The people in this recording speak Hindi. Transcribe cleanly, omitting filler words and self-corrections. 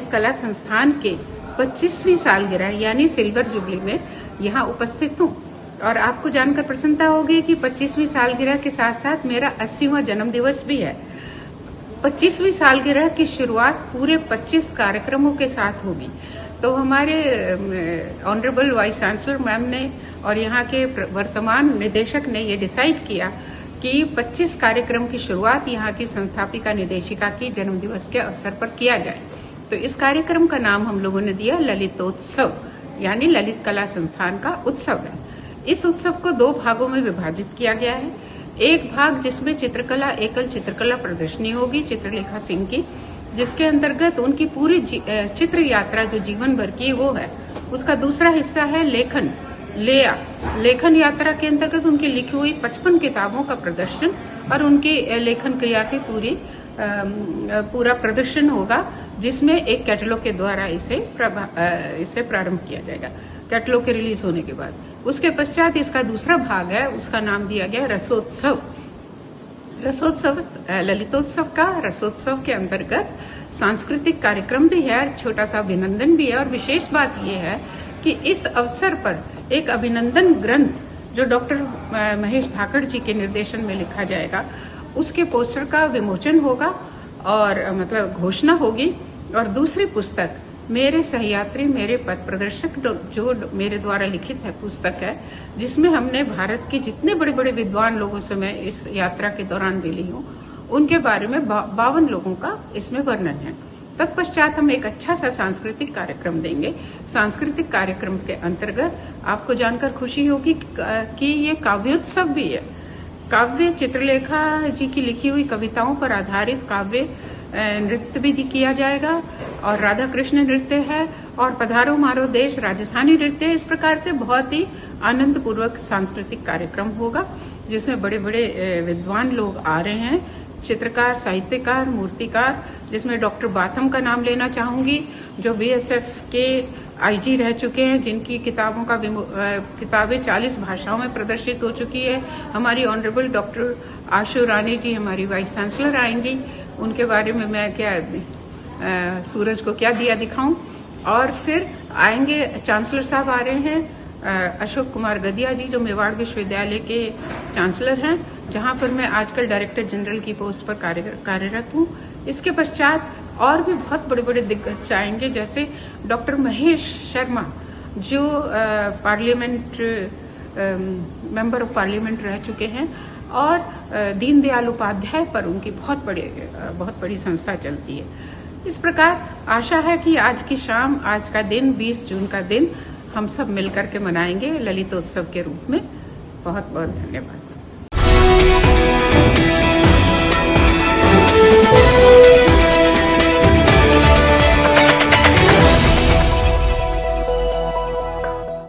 ललित कला संस्थान के 25वीं सालगिरह यानी सिल्वर जुबली में यहाँ उपस्थित हूँ। और आपको जानकर प्रसन्नता होगी कि 25वीं सालगिरह के साथ साथ मेरा 80वां जन्म दिवस भी है। 25वीं सालगिरह की शुरुआत पूरे 25 कार्यक्रमों के साथ होगी। तो हमारे ऑनरेबल वाइस चांसलर मैम ने और यहाँ के वर्तमान निदेशक ने ये डिसाइड किया कि 25 कार्यक्रम की शुरुआत यहाँ की संस्थापिका निदेशिका की जन्मदिवस के अवसर पर किया जाए। तो इस कार्यक्रम का नाम हम लोगों ने दिया ललितोत्सव, यानी ललित कला संस्थान का उत्सव है। इस उत्सव को 2 भागों में विभाजित किया गया है। एक भाग जिसमें चित्रकला एकल चित्रकला प्रदर्शनी होगी चित्रलेखा सिंह की, जिसके अंतर्गत उनकी पूरी चित्र यात्रा जो जीवन भर की वो है। उसका दूसरा हिस्सा है लेखन यात्रा के अंतर्गत उनकी लिखी हुई 55 किताबों का प्रदर्शन और उनकी लेखन क्रिया की पूरा प्रदर्शन होगा, जिसमें एक कैटलॉग के द्वारा इसे प्रारंभ किया जाएगा कैटलॉग के रिलीज होने के बाद। उसके पश्चात इसका दूसरा भाग है, उसका नाम दिया गया रसोत्सव। ललितोत्सव का रसोत्सव के अंतर्गत सांस्कृतिक कार्यक्रम भी है, छोटा सा अभिनंदन भी है। और विशेष बात यह है कि इस अवसर पर एक अभिनंदन ग्रंथ जो डॉक्टर महेश धाकड़ जी के निर्देशन में लिखा जाएगा, उसके पोस्टर का विमोचन होगा और मतलब घोषणा होगी। और दूसरी पुस्तक मेरे सहयात्री मेरे पथ प्रदर्शक जो मेरे द्वारा लिखित है पुस्तक है, जिसमें हमने भारत के जितने बड़े बड़े विद्वान लोगों से मैं इस यात्रा के दौरान मिली हूँ उनके बारे में 52 लोगों का इसमें वर्णन है। तत्पश्चात हम एक अच्छा सा सांस्कृतिक कार्यक्रम देंगे। सांस्कृतिक कार्यक्रम के अंतर्गत आपको जानकर खुशी होगी कि ये काव्योत्सव भी है। काव्य चित्रलेखा जी की लिखी हुई कविताओं पर आधारित काव्य नृत्य भी किया जाएगा और राधा कृष्ण नृत्य है और पधारो मारो देश राजस्थानी नृत्य है। इस प्रकार से बहुत ही आनंद पूर्वक सांस्कृतिक कार्यक्रम होगा, जिसमें बड़े बड़े विद्वान लोग आ रहे हैं, चित्रकार, साहित्यकार, मूर्तिकार, जिसमें डॉक्टर बाथम का नाम लेना चाहूंगी जो बीएसएफ के आईजी रह चुके हैं, जिनकी किताबें 40 भाषाओं में प्रदर्शित हो चुकी है। हमारी ऑनरेबल डॉक्टर आशु रानी जी हमारी वाइस चांसलर आएंगी, उनके बारे में मैं क्या सूरज को क्या दिया दिखाऊं। और फिर आएंगे चांसलर साहब आ रहे हैं अशोक कुमार गदिया जी जो मेवाड़ विश्वविद्यालय के चांसलर हैं, जहां पर मैं आजकल डायरेक्टर जनरल की पोस्ट पर कार्यरत हूं। इसके पश्चात और भी बहुत बड़े बड़े दिग्गज आएंगे, जैसे डॉक्टर महेश शर्मा जो मेंबर ऑफ पार्लियामेंट रह चुके हैं और दीनदयाल उपाध्याय पर उनकी बहुत बड़ी संस्था चलती है। इस प्रकार आशा है कि आज की शाम, आज का दिन 20 जून का दिन हम सब मिलकर के मनाएंगे ललितोत्सव के रूप में। बहुत बहुत धन्यवाद।